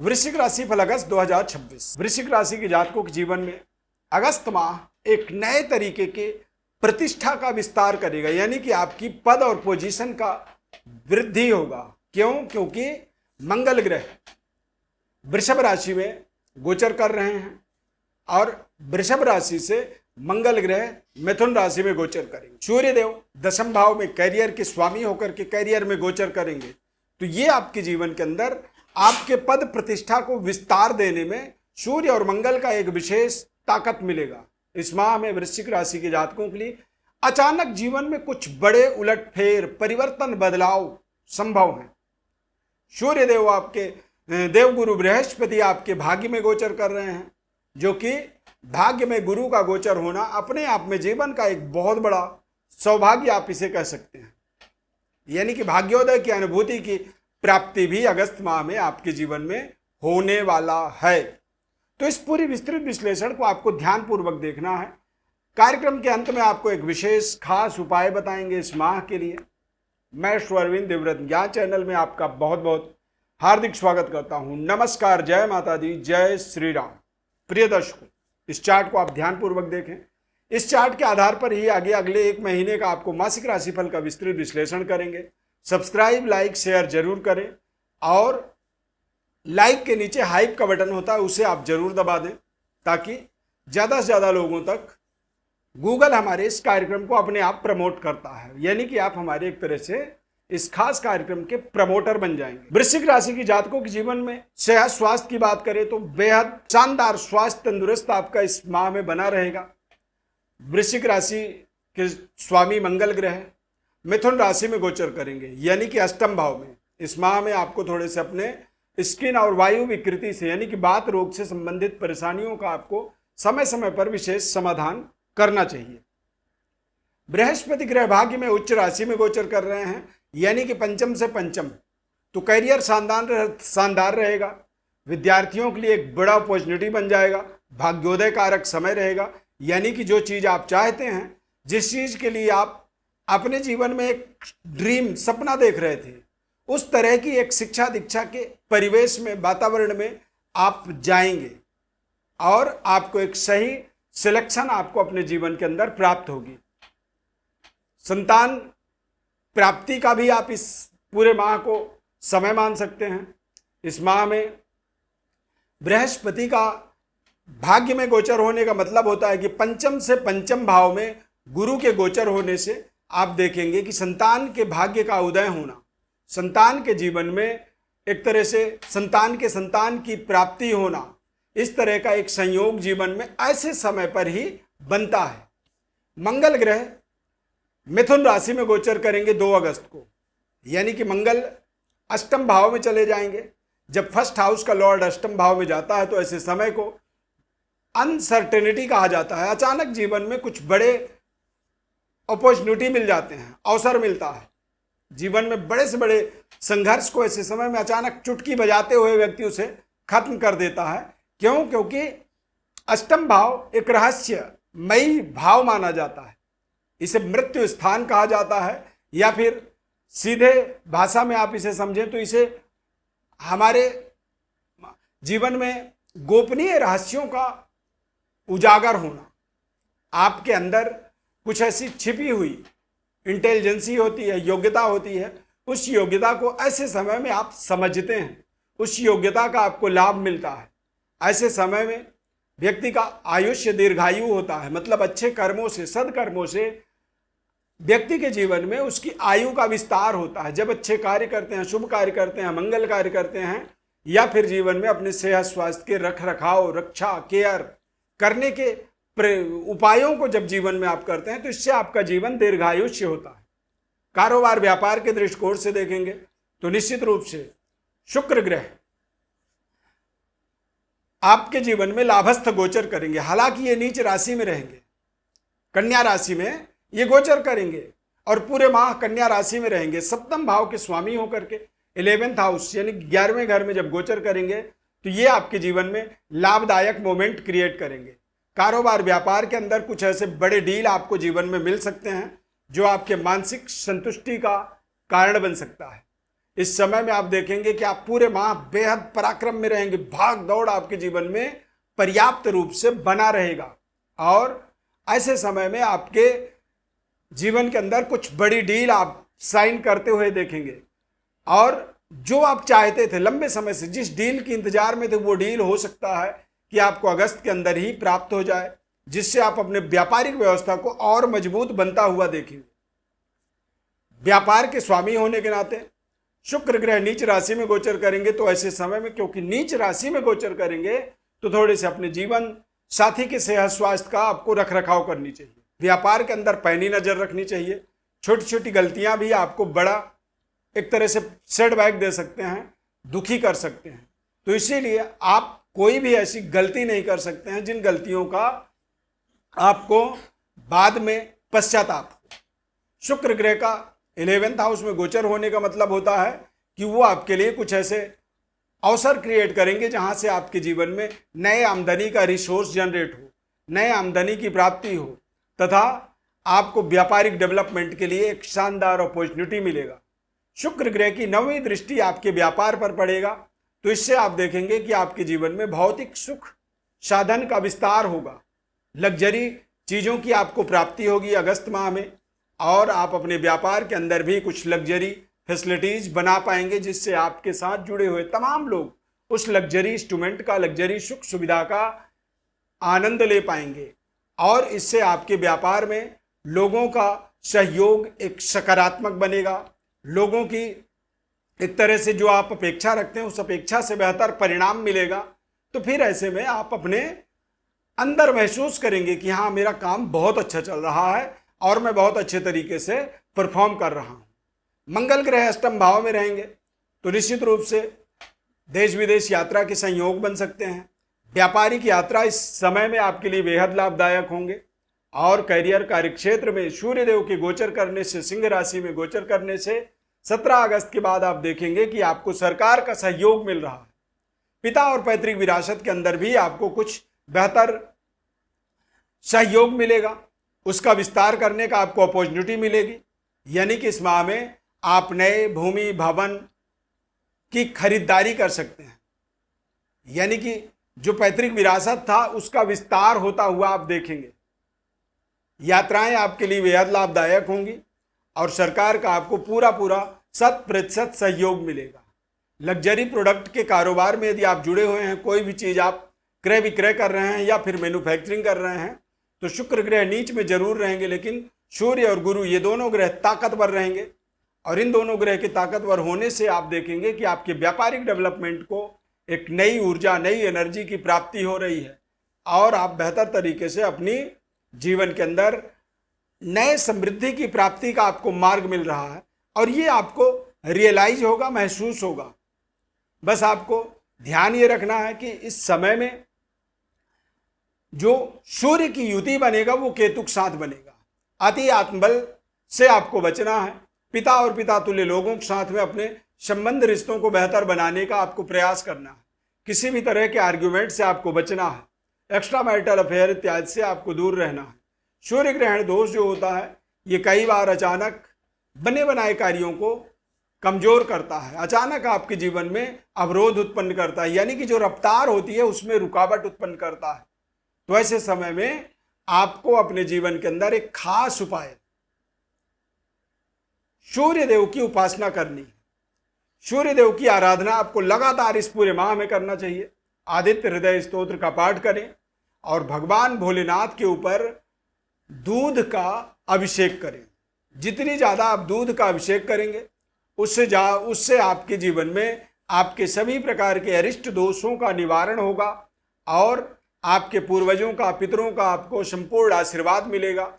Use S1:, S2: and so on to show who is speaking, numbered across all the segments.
S1: वृश्चिक राशि फल अगस्त 2026। वृश्चिक राशि के जातकों के जीवन में अगस्त माह एक नए तरीके के प्रतिष्ठा का विस्तार करेगा, यानी कि आपकी पद और पोजीशन का वृद्धि होगा। क्यों? क्योंकि मंगल ग्रह वृषभ राशि में गोचर कर रहे हैं और वृषभ राशि से मंगल ग्रह मिथुन राशि में गोचर करेंगे। सूर्य देव दशम भाव में कैरियर के स्वामी होकर के कैरियर में गोचर करेंगे, तो ये आपके जीवन के अंदर आपके पद प्रतिष्ठा को विस्तार देने में सूर्य और मंगल का एक विशेष ताकत मिलेगा। इस माह में वृश्चिक राशि के जातकों के लिए अचानक जीवन में कुछ बड़े उलटफेर, परिवर्तन, बदलाव संभव हैं। सूर्य देव आपके देवगुरु बृहस्पति आपके भाग्य में गोचर कर रहे हैं, जो कि भाग्य में गुरु का गोचर होना अपने आप में जीवन का एक बहुत बड़ा सौभाग्य आप इसे कह सकते हैं। यानी कि भाग्योदय की अनुभूति की प्राप्ति भी अगस्त माह में आपके जीवन में होने वाला है। तो इस पूरी विस्तृत विश्लेषण को आपको ध्यानपूर्वक देखना है। कार्यक्रम के अंत में आपको एक विशेष खास उपाय बताएंगे इस माह के लिए। मैं अरविंद देवव्रत ज्ञान चैनल में आपका बहुत बहुत हार्दिक स्वागत करता हूं। नमस्कार, जय माता दी, जय श्री राम। प्रिय दर्शकों, इस चार्ट को आप ध्यानपूर्वक देखें। इस चार्ट के आधार पर ही आगे अगले एक महीने का आपको मासिक राशिफल का विस्तृत विश्लेषण करेंगे। सब्सक्राइब, लाइक, शेयर जरूर करें और लाइक के नीचे हाइप का बटन होता है, उसे आप जरूर दबा दें, ताकि ज़्यादा से ज़्यादा लोगों तक गूगल हमारे इस कार्यक्रम को अपने आप प्रमोट करता है। यानी कि आप हमारे एक तरह से इस खास कार्यक्रम के प्रमोटर बन जाएंगे। वृश्चिक राशि की जातकों के जीवन में सेहत स्वास्थ्य की बात करें तो बेहद शानदार स्वास्थ्य तंदुरुस्त आपका इस माह में बना रहेगा। वृश्चिक राशि के स्वामी मंगल ग्रह मिथुन राशि में गोचर करेंगे, यानी कि अष्टम भाव में। इस माह में आपको थोड़े से अपने स्किन और वायु विकृति से, यानी कि बात रोग से संबंधित परेशानियों का आपको समय समय पर विशेष समाधान करना चाहिए। बृहस्पति ग्रह भाग्य में उच्च राशि में गोचर कर रहे हैं, यानी कि पंचम से पंचम, तो करियर शानदार रहेगा। विद्यार्थियों के लिए एक बड़ा अपॉर्चुनिटी बन जाएगा। भाग्योदय कारक समय रहेगा, यानी कि जो चीज़ आप चाहते हैं, जिस चीज़ के लिए आप अपने जीवन में एक ड्रीम, सपना देख रहे थे, उस तरह की एक शिक्षा दीक्षा के परिवेश में, वातावरण में आप जाएंगे और आपको एक सही सिलेक्शन आपको अपने जीवन के अंदर प्राप्त होगी। संतान प्राप्ति का भी आप इस पूरे माह को समय मान सकते हैं। इस माह में बृहस्पति का भाग्य में गोचर होने का मतलब होता है कि पंचम से पंचम भाव में गुरु के गोचर होने से आप देखेंगे कि संतान के भाग्य का उदय होना, संतान के जीवन में एक तरह से संतान की प्राप्ति होना, इस तरह का एक संयोग जीवन में ऐसे समय पर ही बनता है। मंगल ग्रह मिथुन राशि में गोचर करेंगे 2 अगस्त को, यानी कि मंगल अष्टम भाव में चले जाएंगे। जब फर्स्ट हाउस का लॉर्ड अष्टम भाव में जाता है तो ऐसे समय को अनसर्टेनिटी कहा जाता है। अचानक जीवन में कुछ बड़े अपॉर्चुनिटी मिल जाते हैं, अवसर मिलता है। जीवन में बड़े से बड़े संघर्ष को ऐसे समय में अचानक चुटकी बजाते हुए व्यक्ति उसे खत्म कर देता है। क्यों? क्योंकि अष्टम भाव एक रहस्यमयी भाव माना जाता है। इसे मृत्यु स्थान कहा जाता है, या फिर सीधे भाषा में आप इसे समझें तो इसे हमारे जीवन में गोपनीय रहस्यों का उजागर होना। आपके अंदर कुछ ऐसी छिपी हुई इंटेलिजेंसी होती है, योग्यता होती है, उस योग्यता को ऐसे समय में आप समझते हैं, उस योग्यता का आपको लाभ मिलता है। ऐसे समय में व्यक्ति का आयुष्य दीर्घायु होता है, मतलब अच्छे कर्मों से, सदकर्मों से व्यक्ति के जीवन में उसकी आयु का विस्तार होता है। जब अच्छे कार्य करते हैं, शुभ कार्य करते हैं, मंगल कार्य करते हैं, या फिर जीवन में अपने सेहत स्वास्थ्य के रख रखाव, रक्षा, केयर करने के उपायों को जब जीवन में आप करते हैं, तो इससे आपका जीवन दीर्घायुष्य होता है। कारोबार व्यापार के दृष्टिकोण से देखेंगे तो निश्चित रूप से शुक्र ग्रह आपके जीवन में लाभस्थ गोचर करेंगे। हालांकि ये नीच राशि में रहेंगे, कन्या राशि में ये गोचर करेंगे और पूरे माह कन्या राशि में रहेंगे। सप्तम भाव के स्वामी होकर के 11th हाउस यानी 11वें घर में जब गोचर करेंगे तो ये आपके जीवन में लाभदायक मोमेंट क्रिएट करेंगे। कारोबार व्यापार के अंदर कुछ ऐसे बड़े डील आपको जीवन में मिल सकते हैं जो आपके मानसिक संतुष्टि का कारण बन सकता है। इस समय में आप देखेंगे कि आप पूरे माह बेहद पराक्रम में रहेंगे, भाग दौड़ आपके जीवन में पर्याप्त रूप से बना रहेगा। और ऐसे समय में आपके जीवन के अंदर कुछ बड़ी डील आप साइन करते हुए देखेंगे, और जो आप चाहते थे लंबे समय से, जिस डील के इंतजार में थे, वो डील हो सकता है कि आपको अगस्त के अंदर ही प्राप्त हो जाए, जिससे आप अपने व्यापारिक व्यवस्था को और मजबूत बनता हुआ देखेंगे। व्यापार के स्वामी होने के नाते शुक्र ग्रह नीच राशि में गोचर करेंगे, तो ऐसे समय में क्योंकि नीच राशि में गोचर करेंगे तो थोड़े से अपने जीवन साथी के सेहत स्वास्थ्य का आपको रख रखाव करनी चाहिए। व्यापार के अंदर पैनी नजर रखनी चाहिए। छोटी छोटी गलतियां भी आपको बड़ा एक तरह से सेटबैक दे सकते हैं, दुखी कर सकते हैं। तो इसीलिए आप कोई भी ऐसी गलती नहीं कर सकते हैं जिन गलतियों का आपको बाद में पश्चाताप हो। शुक्र ग्रह का 11th हाउस में गोचर होने का मतलब होता है कि वो आपके लिए कुछ ऐसे अवसर क्रिएट करेंगे जहां से आपके जीवन में नए आमदनी का रिसोर्स जनरेट हो, नए आमदनी की प्राप्ति हो, तथा आपको व्यापारिक डेवलपमेंट के लिए एक शानदार अपॉर्चुनिटी मिलेगा। शुक्र ग्रह की 9वीं दृष्टि आपके व्यापार पर पड़ेगा, तो इससे आप देखेंगे कि आपके जीवन में भौतिक सुख साधन का विस्तार होगा, लग्जरी चीज़ों की आपको प्राप्ति होगी अगस्त माह में, और आप अपने व्यापार के अंदर भी कुछ लग्जरी फैसिलिटीज बना पाएंगे, जिससे आपके साथ जुड़े हुए तमाम लोग उस लग्जरी इंस्ट्रूमेंट का, लग्जरी सुख सुविधा का आनंद ले पाएंगे। और इससे आपके व्यापार में लोगों का सहयोग एक सकारात्मक बनेगा। लोगों की एक तरह से जो आप अपेक्षा रखते हैं उस अपेक्षा से बेहतर परिणाम मिलेगा। तो फिर ऐसे में आप अपने अंदर महसूस करेंगे कि हाँ, मेरा काम बहुत अच्छा चल रहा है और मैं बहुत अच्छे तरीके से परफॉर्म कर रहा हूँ। मंगल ग्रह अष्टम भाव में रहेंगे तो निश्चित रूप से देश विदेश यात्रा के संयोग बन सकते हैं। व्यापारिक यात्रा इस समय में आपके लिए बेहद लाभदायक होंगे। और करियर कार्यक्षेत्र में सूर्यदेव के गोचर करने से, सिंह राशि में गोचर करने से 17 अगस्त के बाद आप देखेंगे कि आपको सरकार का सहयोग मिल रहा है। पिता और पैतृक विरासत के अंदर भी आपको कुछ बेहतर सहयोग मिलेगा, उसका विस्तार करने का आपको अपॉर्चुनिटी मिलेगी। यानी कि इस माह में आप नए भूमि भवन की खरीदारी कर सकते हैं, यानी कि जो पैतृक विरासत था उसका विस्तार होता हुआ आप देखेंगे। यात्राएं आपके लिए बेहद लाभदायक होंगी और सरकार का आपको पूरा 100% सहयोग मिलेगा। लग्जरी प्रोडक्ट के कारोबार में यदि आप जुड़े हुए हैं, कोई भी चीज़ आप क्रय विक्रय कर रहे हैं या फिर मैन्युफैक्चरिंग कर रहे हैं, तो शुक्र ग्रह नीच में जरूर रहेंगे, लेकिन सूर्य और गुरु ये दोनों ग्रह ताकतवर रहेंगे। और इन दोनों ग्रह के ताकतवर होने से आप देखेंगे कि आपके व्यापारिक डेवलपमेंट को एक नई ऊर्जा, नई एनर्जी की प्राप्ति हो रही है और आप बेहतर तरीके से अपनी जीवन के अंदर नए समृद्धि की प्राप्ति का आपको मार्ग मिल रहा है। और ये आपको रियलाइज होगा, महसूस होगा। बस आपको ध्यान ये रखना है कि इस समय में जो सूर्य की युति बनेगा वो केतु के साथ बनेगा। अति आत्मबल से आपको बचना है। पिता और पिता तुल्य लोगों के साथ में अपने संबंध रिश्तों को बेहतर बनाने का आपको प्रयास करना है। किसी भी तरह के आर्ग्यूमेंट से आपको बचना है। एक्स्ट्रा मैरिटल अफेयर इत्यादि से आपको दूर रहना है। सूर्य ग्रहण दोष जो होता है ये कई बार अचानक बने बनाए कार्यों को कमजोर करता है, अचानक आपके जीवन में अवरोध उत्पन्न करता है, यानी कि जो रफ्तार होती है उसमें रुकावट उत्पन्न करता है। तो ऐसे समय में आपको अपने जीवन के अंदर एक खास उपाय सूर्य देव की उपासना करनी है। सूर्य देव की आराधना आपको लगातार इस पूरे माह में करना चाहिए। आदित्य हृदय स्तोत्र का पाठ करें और भगवान भोलेनाथ के ऊपर दूध का अभिषेक करें। जितनी ज़्यादा आप दूध का अभिषेक करेंगे उससे आपके जीवन में आपके सभी प्रकार के अरिष्ट दोषों का निवारण होगा और आपके पूर्वजों का, पितरों का आपको संपूर्ण आशीर्वाद मिलेगा।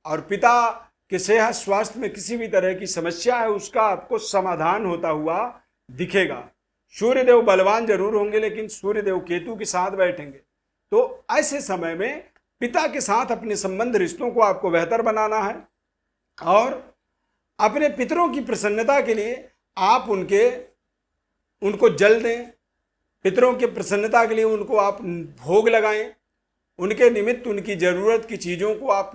S1: और पिता के सेहत स्वास्थ्य में किसी भी तरह की समस्या है उसका आपको समाधान होता हुआ दिखेगा। सूर्यदेव बलवान जरूर होंगे लेकिन सूर्यदेव केतु के साथ बैठेंगे। तो ऐसे समय में पिता के साथ अपने संबंध रिश्तों को आपको बेहतर बनाना है और अपने पितरों की प्रसन्नता के लिए आप उनको जल दें। पितरों की प्रसन्नता के लिए उनको आप भोग लगाएं। उनके निमित्त उनकी जरूरत की चीज़ों को आप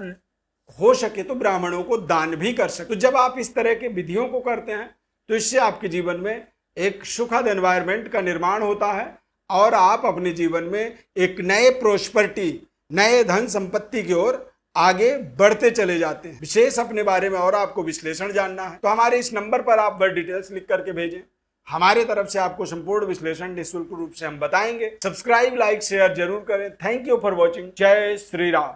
S1: हो सके तो ब्राह्मणों को दान भी कर सकते। तो जब आप इस तरह के विधियों को करते हैं तो इससे आपके जीवन में एक सुखद एनवायरनमेंट का निर्माण होता है और आप अपने जीवन में एक नए प्रोस्पेरिटी, नए धन संपत्ति की ओर आगे बढ़ते चले जाते हैं। विशेष अपने बारे में और आपको विश्लेषण जानना है तो हमारे इस नंबर पर आप वर्ड डिटेल्स लिख करके भेजें। हमारे तरफ से आपको संपूर्ण विश्लेषण निःशुल्क रूप से हम बताएंगे। सब्सक्राइब, लाइक, शेयर जरूर करें। Thank you for watching. जय श्री राम।